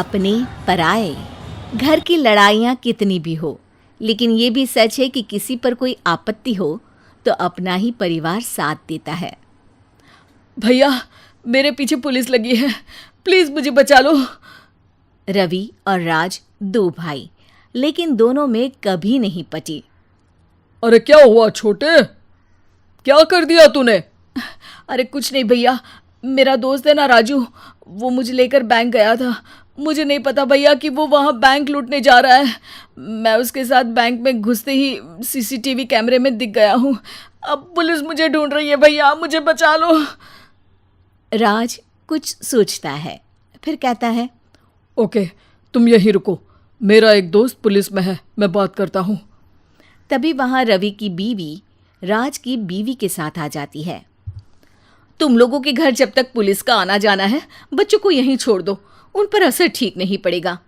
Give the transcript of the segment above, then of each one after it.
अपने पराए। घर की लड़ाइयाँ कितनी भी हो, लेकिन ये भी सच है कि किसी पर कोई आपत्ति हो तो अपना ही परिवार साथ देता है। भैया, मेरे पीछे पुलिस लगी है, प्लीज मुझे बचा लो। रवि और राज दो भाई, लेकिन दोनों में कभी नहीं पटी। अरे क्या हुआ छोटे, क्या कर दिया तूने? अरे कुछ नहीं भैया, मेरा दोस्त है ना राजू, वो मुझे लेकर बैंक गया था। मुझे नहीं पता भैया कि वो वहाँ बैंक लूटने जा रहा है। मैं उसके साथ बैंक में घुसते ही सीसीटीवी कैमरे में दिख गया हूँ। अब पुलिस मुझे ढूंढ रही है भैया, मुझे बचा लो। राज कुछ सोचता है, फिर कहता है, ओके, तुम यहीं रुको, मेरा एक दोस्त पुलिस में है, मैं बात करता हूँ। तभी वहाँ रवि की बीवी राज की बीवी के साथ आ जाती है। तुम लोगों के घर जब तक पुलिस का आना जाना है, बच्चों को यहीं छोड़ दो, उन पर असर ठीक नहीं पड़ेगा।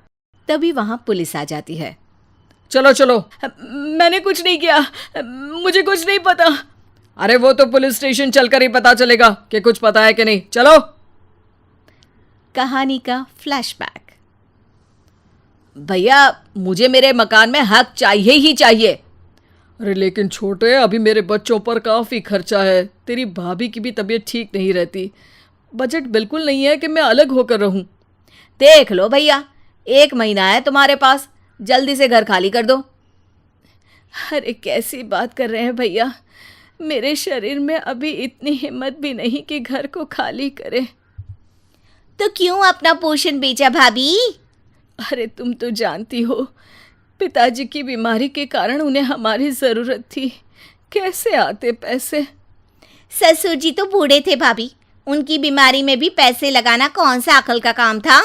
तभी वहाँ पुलिस आ जाती है। चलो चलो, मैंने कुछ नहीं किया, मुझे कुछ नहीं पता। अरे वो तो पुलिस स्टेशन चलकर ही पता चलेगा कि कुछ पता है कि नहीं, चलो। कहानी का फ्लैशबैक। भैया, मुझे मेरे मकान में हक चाहिए ही चाहिए। अरे लेकिन छोटे, अभी मेरे बच्चों पर काफ़ी खर्चा है, तेरी भाभी की भी तबीयत ठीक नहीं रहती, बजट बिल्कुल नहीं है कि मैं अलग होकर रहूं। देख लो भैया, 1 महीना है तुम्हारे पास, जल्दी से घर खाली कर दो। अरे कैसी बात कर रहे हैं भैया, मेरे शरीर में अभी इतनी हिम्मत भी नहीं कि घर को खाली करें। तो क्यों अपना पोषण बेचा भाभी? अरे तुम तो जानती हो, पिताजी की बीमारी के कारण उन्हें हमारी ज़रूरत थी, कैसे आते पैसे। ससुर जी तो बूढ़े थे भाभी, उनकी बीमारी में भी पैसे लगाना कौन सा अकल का काम था।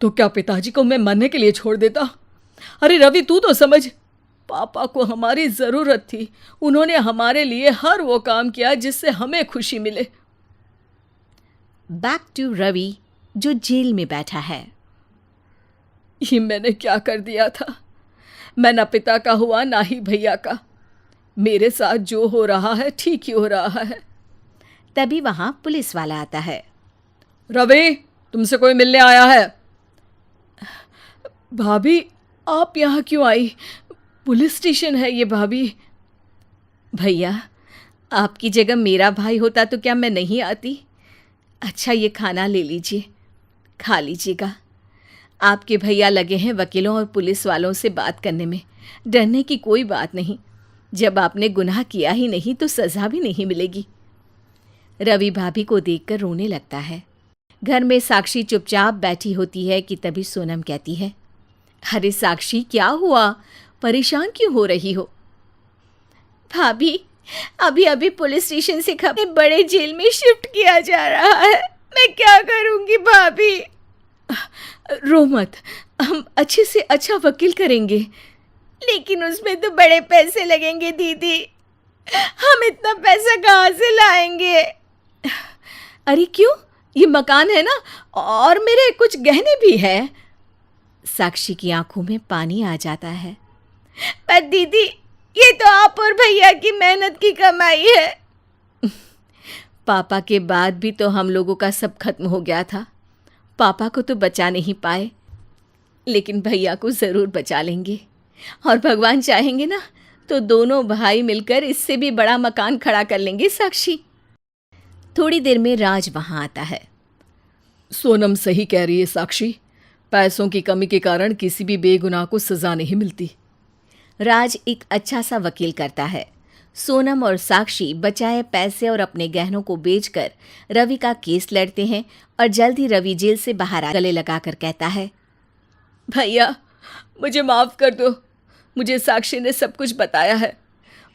तो क्या पिताजी को मैं मरने के लिए छोड़ देता? अरे रवि, तू तो समझ, पापा को हमारी ज़रूरत थी, उन्होंने हमारे लिए हर वो काम किया जिससे हमें खुशी मिले। बैक टू रवि, जो जेल में बैठा है। ये मैंने क्या कर दिया था? मैं ना पिता का हुआ ना ही भैया का। मेरे साथ जो हो रहा है ठीक ही हो रहा है। तभी वहां पुलिस वाला आता है। रवि, तुमसे कोई मिलने आया है। भाभी, आप यहाँ क्यों आई? पुलिस स्टेशन है ये भाभी। भैया, आपकी जगह मेरा भाई होता तो क्या मैं नहीं आती? अच्छा, ये खाना ले लीजिए, खा लीजिएगा। आपके भैया लगे हैं वकीलों और पुलिस वालों से बात करने में, डरने की कोई बात नहीं। जब आपने गुनाह किया ही नहीं तो सज़ा भी नहीं मिलेगी। रवि भाभी को देखकर रोने लगता है। घर में साक्षी चुपचाप बैठी होती है कि तभी सोनम कहती है, अरे साक्षी, क्या हुआ? परेशान क्यों हो रही हो? भाभी, अभी अभी पुलिस स्टेशन से खबर, बड़े जेल में शिफ्ट किया जा रहा है, मैं क्या करूंगी भाभी? रो मत, हम अच्छे से अच्छा वकील करेंगे। लेकिन उसमें तो बड़े पैसे लगेंगे दीदी, हम इतना पैसा कहाँ से लाएंगे? अरे क्यों, ये मकान है ना, और मेरे कुछ गहने भी हैं। साक्षी की आंखों में पानी आ जाता है। पर दीदी, ये तो आप और भैया की मेहनत की कमाई है। पापा के बाद भी तो हम लोगों का सब खत्म हो गया था। पापा को तो बचा नहीं पाए, लेकिन भैया को ज़रूर बचा लेंगे, और भगवान चाहेंगे ना तो दोनों भाई मिलकर इससे भी बड़ा मकान खड़ा कर लेंगे। साक्षी। थोड़ी देर में राज वहाँ आता है। सोनम सही कह रही है साक्षी, पैसों की कमी के कारण किसी भी बेगुनाह को सज़ा नहीं मिलती। राज एक अच्छा सा वकील करता है। सोनम और साक्षी बचाए पैसे और अपने गहनों को बेचकर रवि का केस लड़ते हैं, और जल्द ही रवि जेल से बाहर आ गले लगाकर कहता है, भैया मुझे माफ़ कर दो, मुझे साक्षी ने सब कुछ बताया है।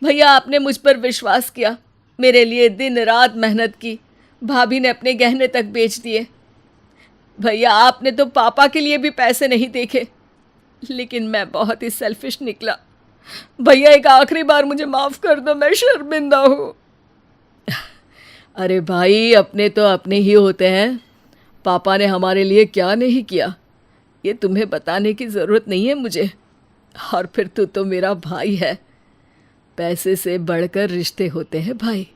भैया, आपने मुझ पर विश्वास किया, मेरे लिए दिन रात मेहनत की, भाभी ने अपने गहने तक बेच दिए। भैया, आपने तो पापा के लिए भी पैसे नहीं देखे, लेकिन मैं बहुत ही सेल्फिश निकला। भैया, एक आखिरी बार मुझे माफ़ कर दो, मैं शर्मिंदा हूँ। अरे भाई, अपने तो अपने ही होते हैं, पापा ने हमारे लिए क्या नहीं किया, ये तुम्हें बताने की ज़रूरत नहीं है मुझे। और फिर तू तो मेरा भाई है, पैसे से बढ़कर रिश्ते होते हैं भाई।